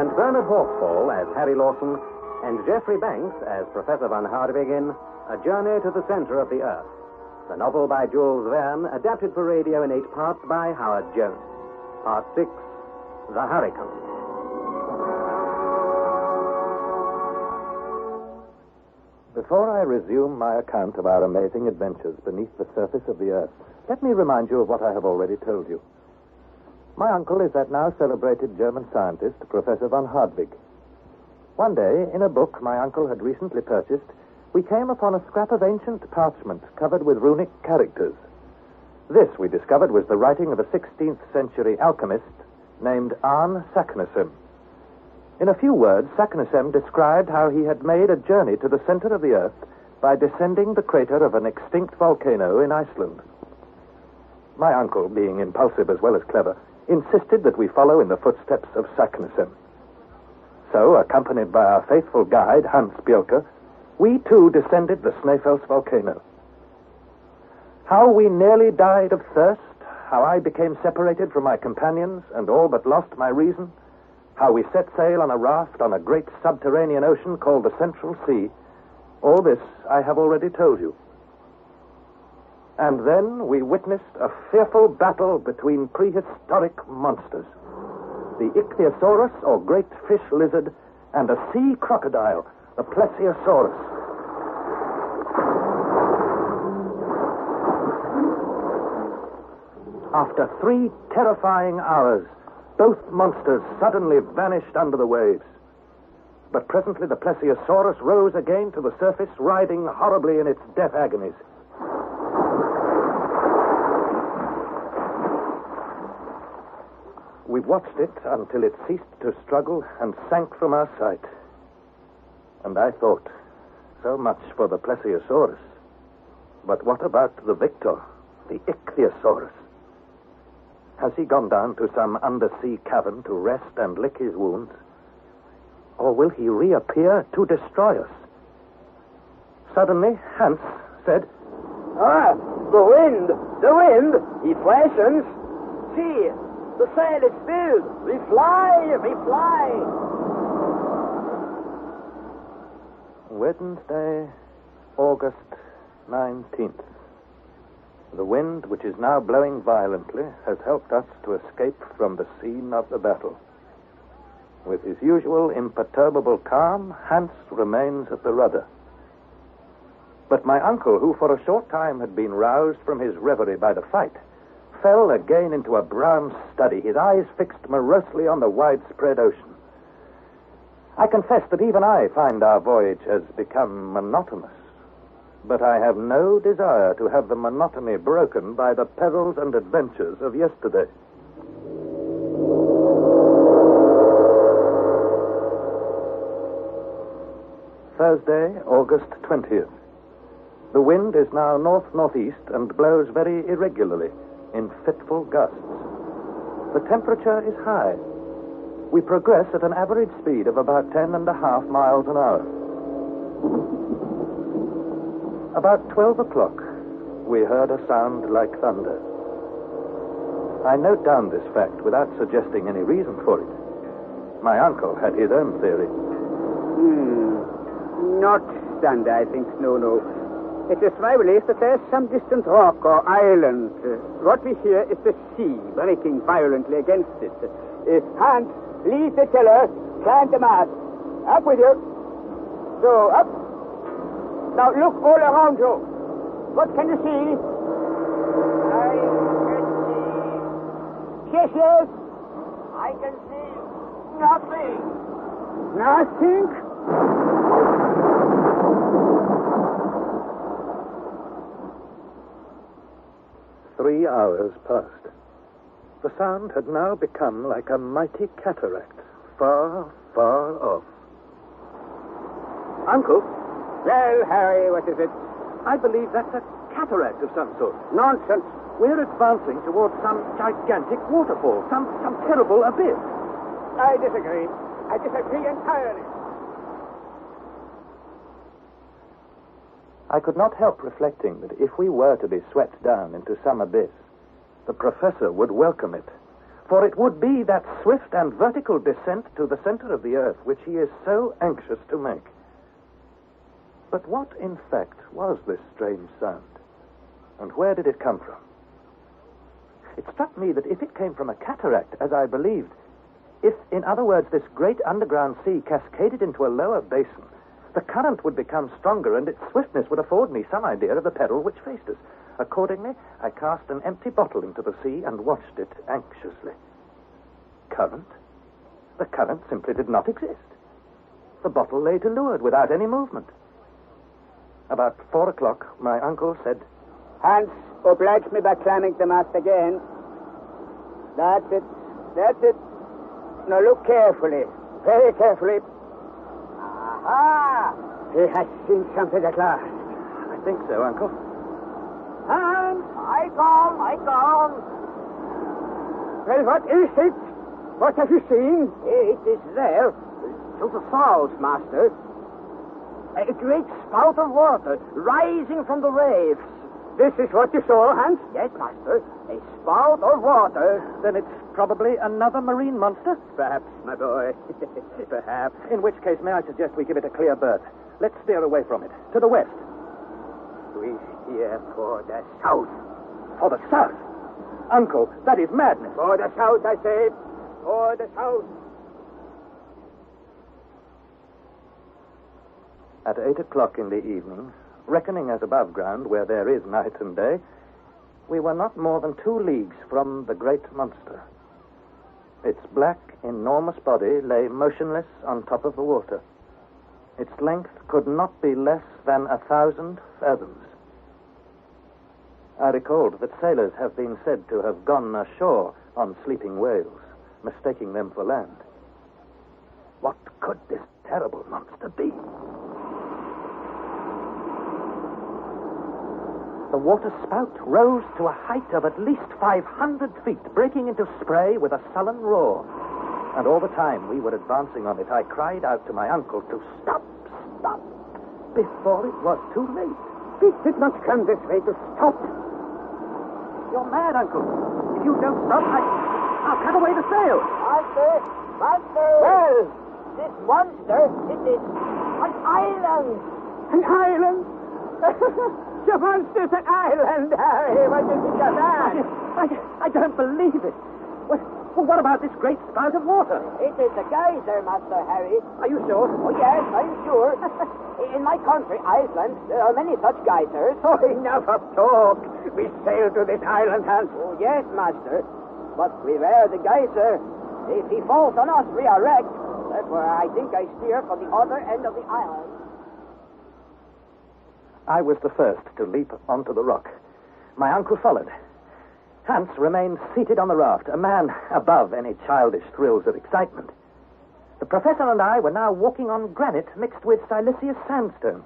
and Bernard Hawksfall as Harry Lawson, and Geoffrey Banks as Professor Van Hardwig in A Journey to the Center of the Earth. The novel by Jules Verne, adapted for radio in 8 parts by Howard Jones. Part 6, The Hurricane. Before I resume my account of our amazing adventures beneath the surface of the earth, let me remind you of what I have already told you. My uncle is that now celebrated German scientist, Professor Van Hardwig. One day, in a book my uncle had recently purchased, we came upon a scrap of ancient parchment covered with runic characters. This, we discovered, was the writing of a 16th century alchemist named Arne Saknussemm. In a few words, Saknussemm described how he had made a journey to the center of the earth by descending the crater of an extinct volcano in Iceland. My uncle, being impulsive as well as clever, insisted that we follow in the footsteps of Saknussemm. So, accompanied by our faithful guide, Hans Bjelke, we too descended the Snæfells's volcano. How we nearly died of thirst, how I became separated from my companions and all but lost my reason, how we set sail on a raft on a great subterranean ocean called the Central Sea, all this I have already told you. And then we witnessed a fearful battle between prehistoric monsters. The ichthyosaurus, or great fish lizard, and a sea crocodile, the plesiosaurus. After 3 terrifying hours, both monsters suddenly vanished under the waves. But presently the plesiosaurus rose again to the surface, writhing horribly in its death agonies. We watched it until it ceased to struggle and sank from our sight. And I thought, so much for the plesiosaurus. But what about the victor, the ichthyosaurus? Has he gone down to some undersea cavern to rest and lick his wounds? Or will he reappear to destroy us? Suddenly, Hans said, "Ah, the wind! The wind! He freshens! See, the sail is filled! We fly! We fly!" Wednesday, August 19th. The wind, which is now blowing violently, has helped us to escape from the scene of the battle. With his usual imperturbable calm, Hans remains at the rudder. But my uncle, who for a short time had been roused from his reverie by the fight, fell again into a brown study, his eyes fixed morosely on the widespread ocean. I confess that even I find our voyage has become monotonous. But I have no desire to have the monotony broken by the perils and adventures of yesterday. Thursday, August 20th. The wind is now north-northeast and blows very irregularly in fitful gusts. The temperature is high. We progress at an average speed of about 10.5 miles an hour. About 12 o'clock, we heard a sound like thunder. I note down this fact without suggesting any reason for it. My uncle had his own theory. Not thunder, I think. No. It is my belief that there's some distant rock or island. What we hear is the sea breaking violently against it. Hans, leave the tiller, climb the mast. Up with you. So, up. Now look all around you. What can you see? I can see... Yes. I can see nothing. Nothing? Three hours passed. The sound had now become like a mighty cataract, far, far off. Uncle, Well, Harry, what is it? I believe that's a cataract of some sort. Nonsense. We're advancing towards some gigantic waterfall, some terrible abyss. I disagree. I disagree entirely. I could not help reflecting that if we were to be swept down into some abyss, the professor would welcome it. For it would be that swift and vertical descent to the center of the earth which he is so anxious to make. But what, in fact, was this strange sound? And where did it come from? It struck me that if it came from a cataract, as I believed, if, in other words, this great underground sea cascaded into a lower basin, the current would become stronger and its swiftness would afford me some idea of the peril which faced us. Accordingly, I cast an empty bottle into the sea and watched it anxiously. Current? The current simply did not exist. The bottle lay to leeward without any movement. About 4 o'clock, my uncle said, Hans, oblige me by climbing the mast again. That's it. That's it. Now look carefully. Very carefully. Aha! He has seen something at last. I think so, Uncle. Hans! I come. Well, what is it? What have you seen? It is there. To the south, Master. A great spout of water rising from the waves. This is what you saw, Hans? Yes, Master. A spout of water. Then it's probably another marine monster? Perhaps, my boy. Perhaps. In which case, may I suggest we give it a clear berth? Let's steer away from it. To the west. We steer for the south. For the south? Uncle, that is madness. For the south, I say. For the south. At 8 o'clock in the evening, reckoning as above ground where there is night and day, we were not more than 2 leagues from the great monster. Its black, enormous body lay motionless on top of the water. Its length could not be less than 1,000 fathoms. I recalled that sailors have been said to have gone ashore on sleeping whales, mistaking them for land. What could this terrible monster be? The water spout rose to a height of at least 500 feet, breaking into spray with a sullen roar. And all the time we were advancing on it, I cried out to my uncle to stop, before it was too late. It did not come this way to stop. You're mad, Uncle. If you don't stop, I'll cut away the sail. Master! Well, this monster, it is an island. An island? The monster's an island, Harry. What do you think of that? I don't believe it. Well, what about this great spout of water? It is a geyser, Master Harry. Are you sure? Oh, yes, I'm sure. In my country, Iceland, there are many such geysers. Oh, enough of talk. We sail to this island, Hans. Oh, yes, Master. But beware the geyser. If he falls on us, we are wrecked. Therefore, I think I steer for the other end of the island. I was the first to leap onto the rock. My uncle followed. Hans remained seated on the raft, a man above any childish thrills of excitement. The professor and I were now walking on granite mixed with siliceous sandstone.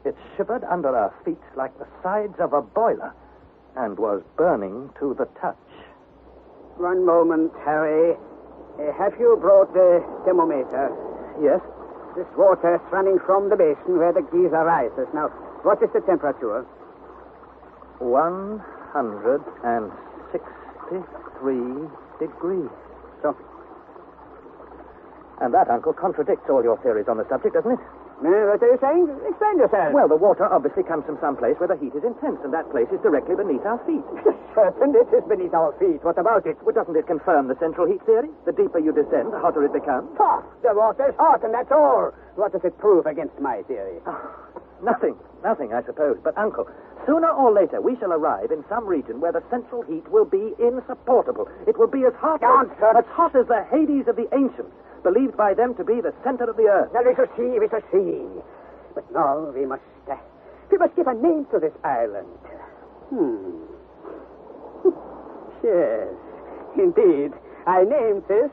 It shivered under our feet like the sides of a boiler and was burning to the touch. One moment, Harry. Have you brought the thermometer? Yes? This water is running from the basin where the geyser rises. Now, what is the temperature? 163 degrees. So? And that, Uncle, contradicts all your theories on the subject, doesn't it? What are you saying? Explain yourself. Well, the water obviously comes from some place where the heat is intense, and that place is directly beneath our feet. Certain it is beneath our feet. What about it? Well, doesn't it confirm the central heat theory? The deeper you descend, the hotter it becomes. Hot! The water is hot, and that's all. What does it prove against my theory? Nothing, I suppose. But, Uncle, sooner or later we shall arrive in some region where the central heat will be insupportable. It will be as hot as the Hades of the ancients, believed by them to be the center of the earth. Now, we shall see. But now we must give a name to this island. Yes, indeed. I named this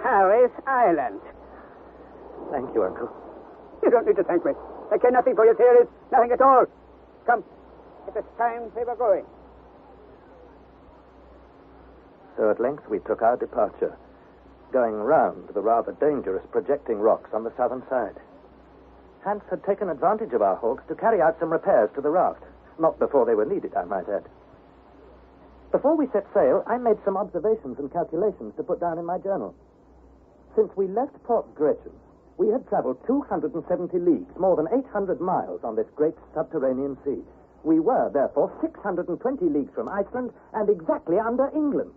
Harry's Island. Thank you, Uncle. You don't need to thank me. I care nothing for your theories. Nothing at all. Come. It is time we were going. So at length we took our departure, going round the rather dangerous projecting rocks on the southern side. Hans had taken advantage of our halt to carry out some repairs to the raft. Not before they were needed, I might add. Before we set sail, I made some observations and calculations to put down in my journal. Since we left Port Gretchen, we had traveled 270 leagues, more than 800 miles on this great subterranean sea. We were, therefore, 620 leagues from Iceland and exactly under England.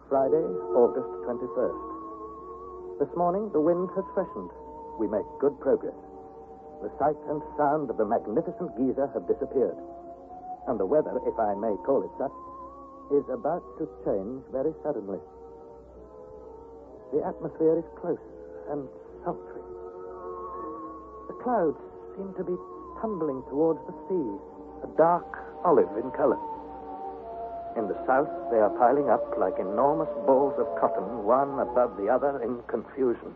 Friday, August 21st. This morning, the wind has freshened. We make good progress. The sight and sound of the magnificent geyser have disappeared. And the weather, if I may call it such, is about to change very suddenly. The atmosphere is close and sultry. The clouds seem to be tumbling towards the sea, a dark olive in color. In the south, they are piling up like enormous balls of cotton, one above the other in confusion.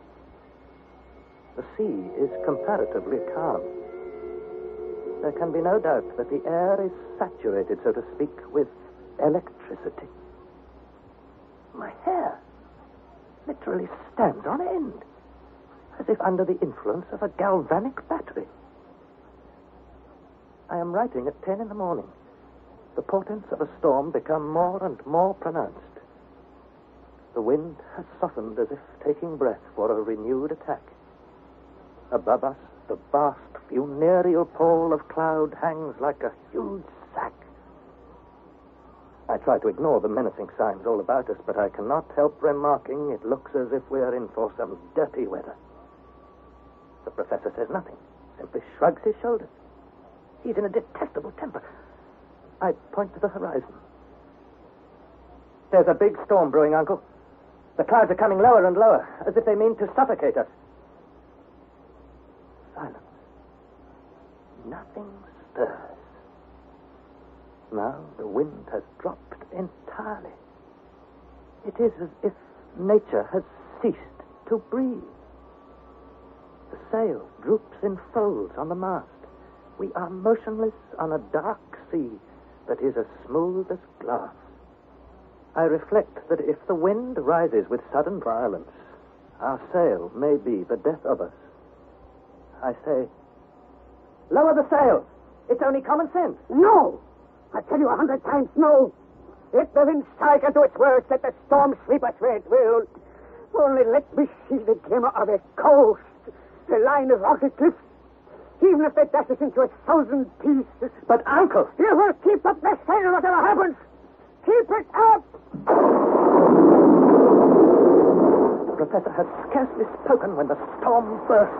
The sea is comparatively calm. There can be no doubt that the air is saturated, so to speak, with electricity. My hair literally stands on end, as if under the influence of a galvanic battery. I am writing at 10 in the morning. The portents of a storm become more and more pronounced. The wind has softened as if taking breath for a renewed attack. Above us, the vast funereal pall of cloud hangs like a huge sack. I try to ignore the menacing signs all about us, but I cannot help remarking it looks as if we are in for some dirty weather. The professor says nothing, simply shrugs his shoulders. He's in a detestable temper. I point to the horizon. There's a big storm brewing, Uncle. The clouds are coming lower and lower, as if they mean to suffocate us. Silence. Nothing stirs. Now the wind has dropped entirely. It is as if nature has ceased to breathe. The sail droops in folds on the mast. We are motionless on a dark sea that is as smooth as glass. I reflect that if the wind rises with sudden violence, our sail may be the death of us. I say, lower the sail. It's only common sense. No! I tell you 100 times no. If the wind strike into its words, let the storm sweep us where it will. Only let me see the glimmer of a coast, the line of rocky cliffs. Even if they dash us into 1,000 pieces. But, Uncle! You will keep up the sail whatever happens. Keep it up! The professor had scarcely spoken when the storm burst.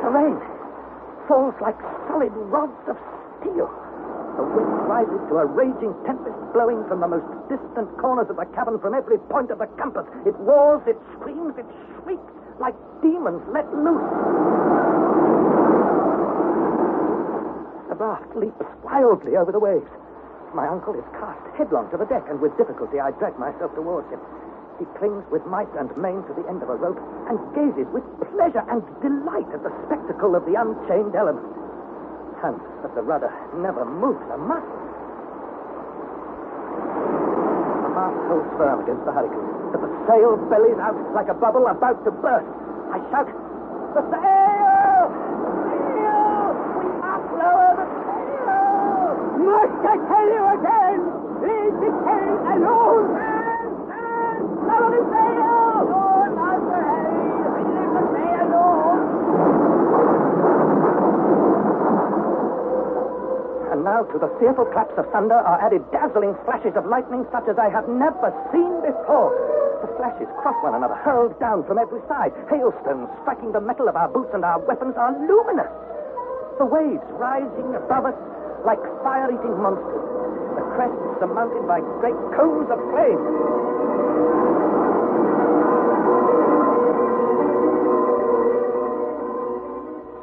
The rain falls like solid rods of steel. The wind rises to a raging tempest blowing from the most distant corners of the cavern from every point of the compass. It roars, it screams, it shrieks like demons let loose. The raft leaps wildly over the waves. My uncle is cast headlong to the deck, and with difficulty I drag myself towards him. He clings with might and main to the end of a rope and gazes with pleasure and delight at the spectacle of the unchained element. And at the rudder never moves a muscle. The mast holds firm against the hurricane, but the sail bellies out like a bubble about to burst. I shout, the sail! We must lower the sail! Must I tell you again? Leave the sail alone! Lower the sail! Lord, Master Harry, leave the sail alone! And now to the fearful claps of thunder are added dazzling flashes of lightning such as I have never seen before. The flashes cross one another, hurled down from every side. Hailstones striking the metal of our boots and our weapons are luminous. The waves rising above us like fire-eating monsters. The crests surmounted by great cones of flame.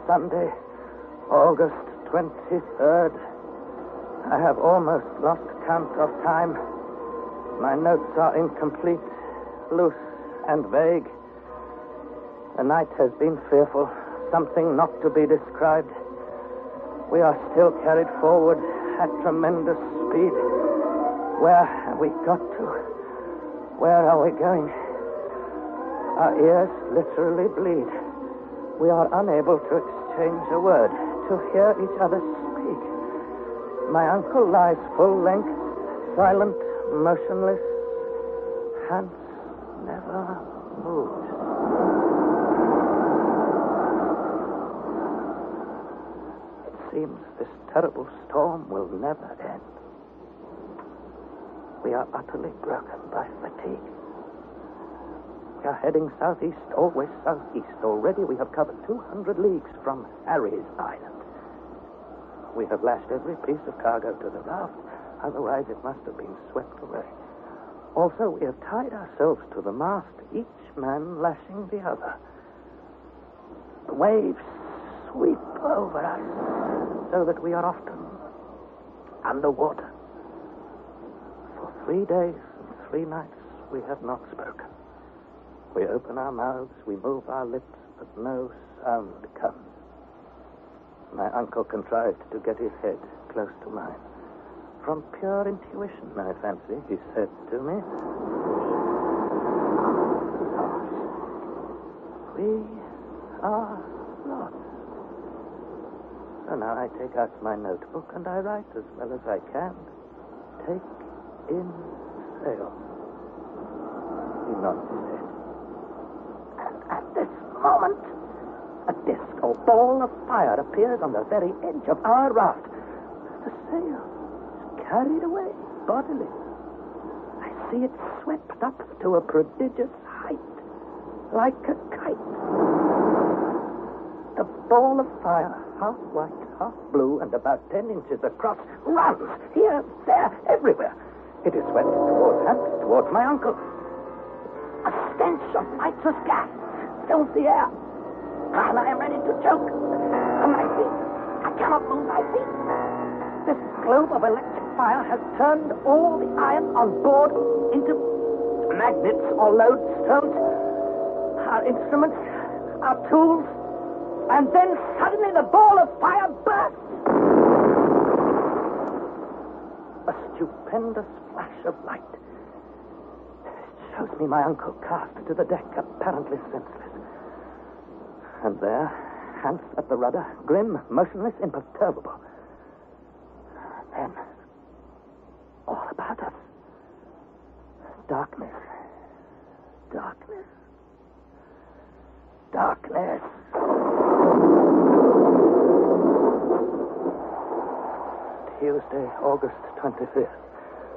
Sunday, August 23rd. I have almost lost count of time. My notes are incomplete, loose, and vague. The night has been fearful, something not to be described. We are still carried forward at tremendous speed. Where have we got to? Where are we going? Our ears literally bleed. We are unable to exchange a word, to hear each other speak. My uncle lies full length, silent, motionless. Hans never moves. It seems this terrible storm will never end. We are utterly broken by fatigue. We are heading southeast, always southeast. Already we have covered 200 leagues from Harry's Island. We have lashed every piece of cargo to the raft, otherwise it must have been swept away. Also, we have tied ourselves to the mast, each man lashing the other. The waves sweep over us, so that we are often underwater. For 3 days and 3 nights, we have not spoken. We open our mouths, we move our lips, but no sound comes. My uncle contrived to get his head close to mine. From pure intuition, I fancy, he said to me, "We are lost." So now I take out my notebook and I write as well as I can. Take in sail. He nods his head. And at this moment, a disc or ball of fire appears on the very edge of our raft. The sail is carried away bodily. I see it swept up to a prodigious height, like a kite. The ball of fire, half white, half blue, and about 10 inches across, runs here, there, everywhere. It is swept towards Hans, towards my uncle. A stench of nitrous gas fills the air. And I am ready to choke. On my feet. I cannot move my feet. This globe of electric fire has turned all the iron on board into magnets or lodestones. Our instruments, our tools, and then suddenly the ball of fire bursts. A stupendous flash of light. It shows me my uncle cast to the deck, apparently senseless. And there, Hans at the rudder, grim, motionless, imperturbable. Then, all about us, darkness, darkness, darkness. Tuesday, August 25th.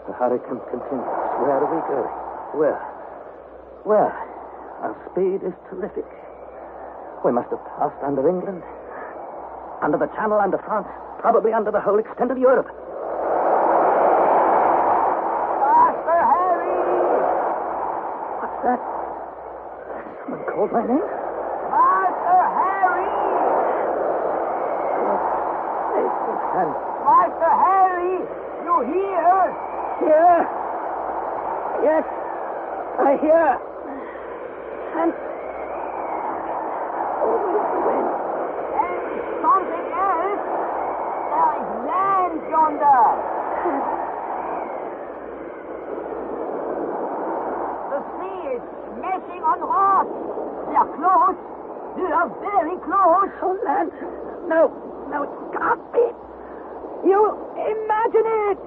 The hurricane continues. Where are we going? Where? Our speed is terrific. We must have passed under England, under the Channel, under France, probably under the whole extent of Europe. Master Harry! What's that? Someone called my name? Master Harry! And Master Harry! You hear? here? Yes, I hear. And Something else? There is land yonder. The sea is smashing on rocks. They are close. They are very close. oh, land. No, it can't be. You imagine it.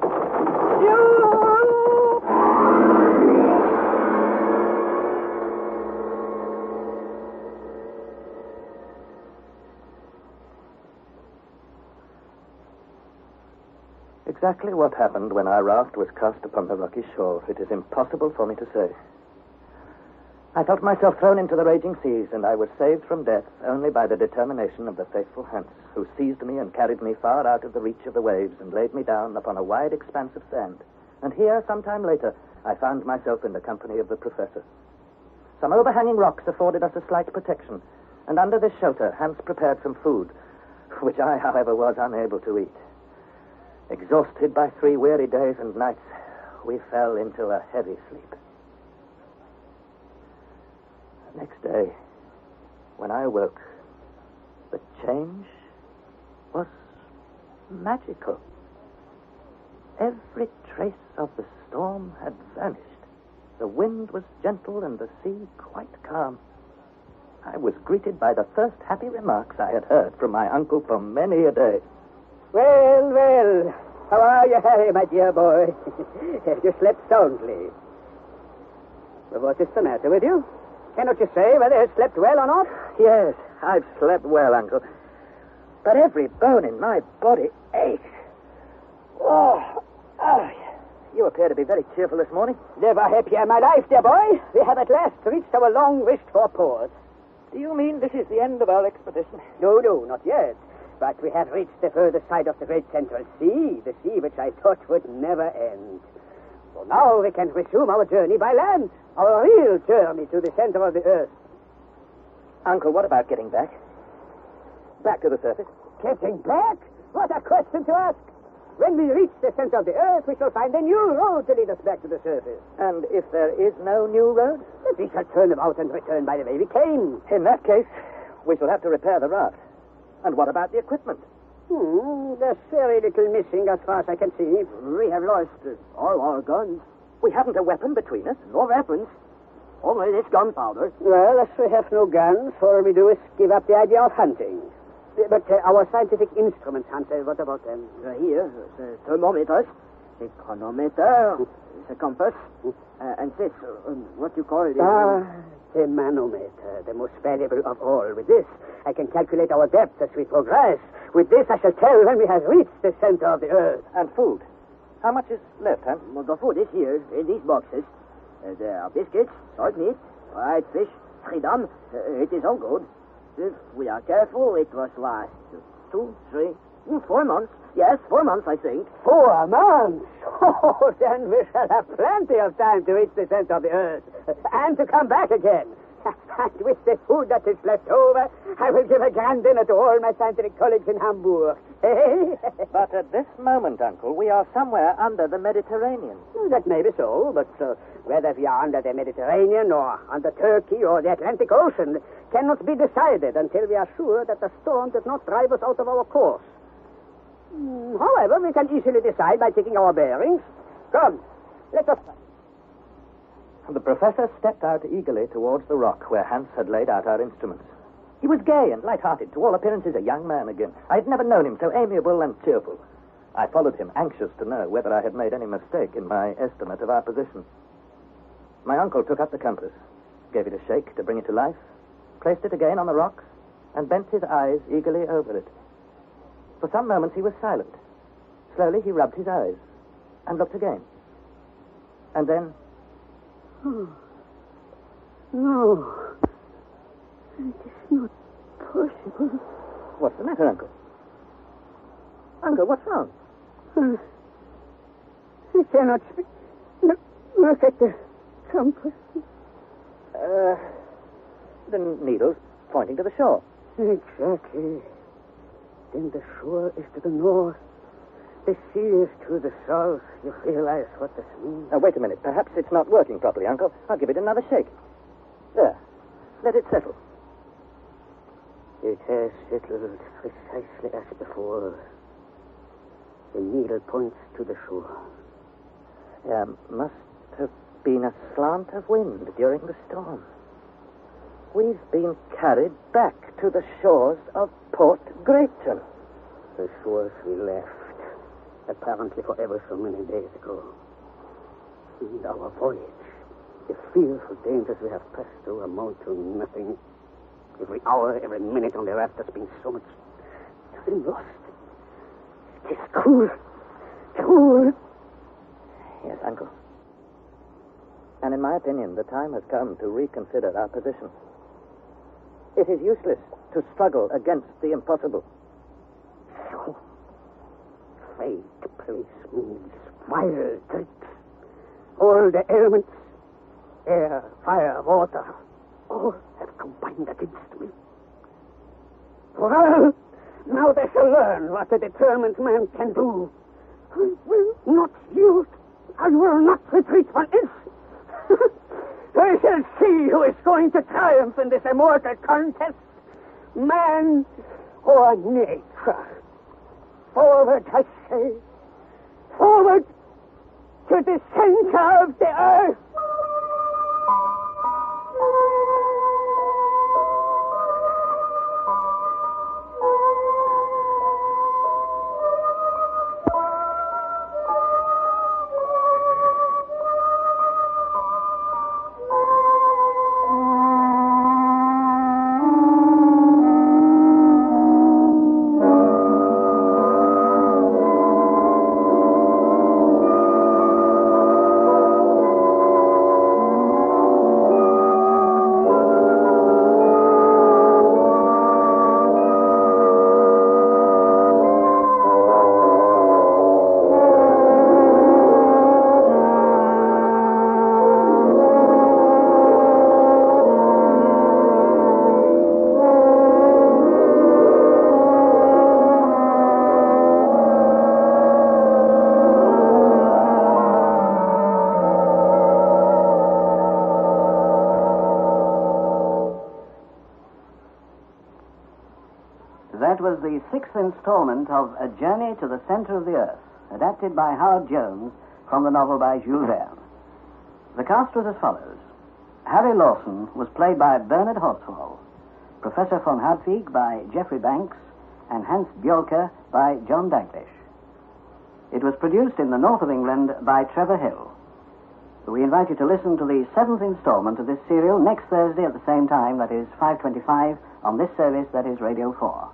Exactly what happened when our raft was cast upon the rocky shore, it is impossible for me to say. I felt myself thrown into the raging seas, and I was saved from death only by the determination of the faithful Hans, who seized me and carried me far out of the reach of the waves and laid me down upon a wide expanse of sand. And here, some time later, I found myself in the company of the professor. Some overhanging rocks afforded us a slight protection, and under this shelter, Hans prepared some food, which I, however, was unable to eat. Exhausted by 3 weary days and nights, we fell into a heavy sleep. The next day, when I awoke, the change was magical. Every trace of the storm had vanished. The wind was gentle and the sea quite calm. I was greeted by the first happy remarks I had heard from my uncle for many a day. Well, well. How are you, Harry, my dear boy? You slept soundly. Well, what is the matter with you? Cannot you say whether you slept well or not? Yes, I've slept well, Uncle. But every bone in my body aches. Oh, you appear to be very cheerful this morning. Never happier in my life, dear boy. We have at last reached our long-wished-for port. Do you mean this is the end of our expedition? No, not yet. But we have reached the further side of the great central sea, the sea which I thought would never end. So now we can resume our journey by land, our real journey to the center of the earth. Uncle, what about getting back? Back to the surface? Getting back? What a question to ask. When we reach the center of the earth, we shall find a new road to lead us back to the surface. And if there is no new road? Then we shall turn about and return by the way we came. In that case, we shall have to repair the raft. And what about the equipment? There's very little missing as far as I can see. We have lost all our guns. We haven't a weapon between us. No weapons. Only this gunpowder. Well, as we have no guns, all we do is give up the idea of hunting. But our scientific instruments, Hansel, what about them? Here, the thermometers, the chronometer, the compass, and this, what you call it? The manometer, the most valuable of all. With this, I can calculate our depth as we progress. With this, I shall tell when we have reached the center of the earth. And food. How much is left, huh? Well, the food is here, in these boxes. There are biscuits, salt meat, fried fish, freedom. It is all good. If we are careful, it will last 2, 3, 4 months. Yes, 4 months, I think. 4 months? Oh, then we shall have plenty of time to reach the center of the earth. And to come back again. And with the food that is left over, I will give a grand dinner to all my scientific colleagues in Hamburg. But at this moment, Uncle, we are somewhere under the Mediterranean. That may be so, but whether we are under the Mediterranean or under Turkey or the Atlantic Ocean cannot be decided until we are sure that the storm does not drive us out of our course. However, we can easily decide by taking our bearings. Come, let us... The professor stepped out eagerly towards the rock where Hans had laid out our instruments. He was gay and light-hearted, to all appearances a young man again. I had never known him so amiable and cheerful. I followed him, anxious to know whether I had made any mistake in my estimate of our position. My uncle took up the compass, gave it a shake to bring it to life, placed it again on the rocks, and bent his eyes eagerly over it. For some moments he was silent. Slowly he rubbed his eyes and looked again. And then... No. It is not possible. What's the matter, Uncle? Uncle, what's wrong? I cannot... Look at the compass. The needle's pointing to the shore. Exactly. Then the shore is to the north. The sea is to the south. You realize what this means? Now, wait a minute. Perhaps it's not working properly, Uncle. I'll give it another shake. There. Let it settle. It has settled precisely as before. The needle points to the shore. There must have been a slant of wind during the storm. We've been carried back to the shores of Port Grayton. The shores we left, apparently for ever so many days ago. And our voyage, the fearful dangers we have passed through amount to nothing. Every hour, every minute on the raft has been so much time lost. It is cruel. Cruel. Yes, Uncle. And in my opinion, the time has come to reconsider our position. It is useless to struggle against the impossible. So, fate plays moves, wild tricks. All the elements, air, fire, water, all have combined against me. Well, now they shall learn what a determined man can do. I will not yield. I will not retreat one inch. I shall see who is going to triumph in this immortal contest. Man or nature. Forward, I say. Forward to the center of the earth. sixth installment of A Journey to the Center of the Earth, adapted by Howard Jones from the novel by Jules Verne. The cast was as follows. Harry Lawson was played by Bernard Horsfall, Professor von Hadwig by Geoffrey Banks, and Hans Bjolke by John Daglish. It was produced in the north of England by Trevor Hill. We invite you to listen to the seventh installment of this serial next Thursday at the same time, that is 5:25, on this service, that is Radio 4.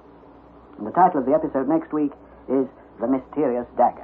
And the title of the episode next week is The Mysterious Dagger.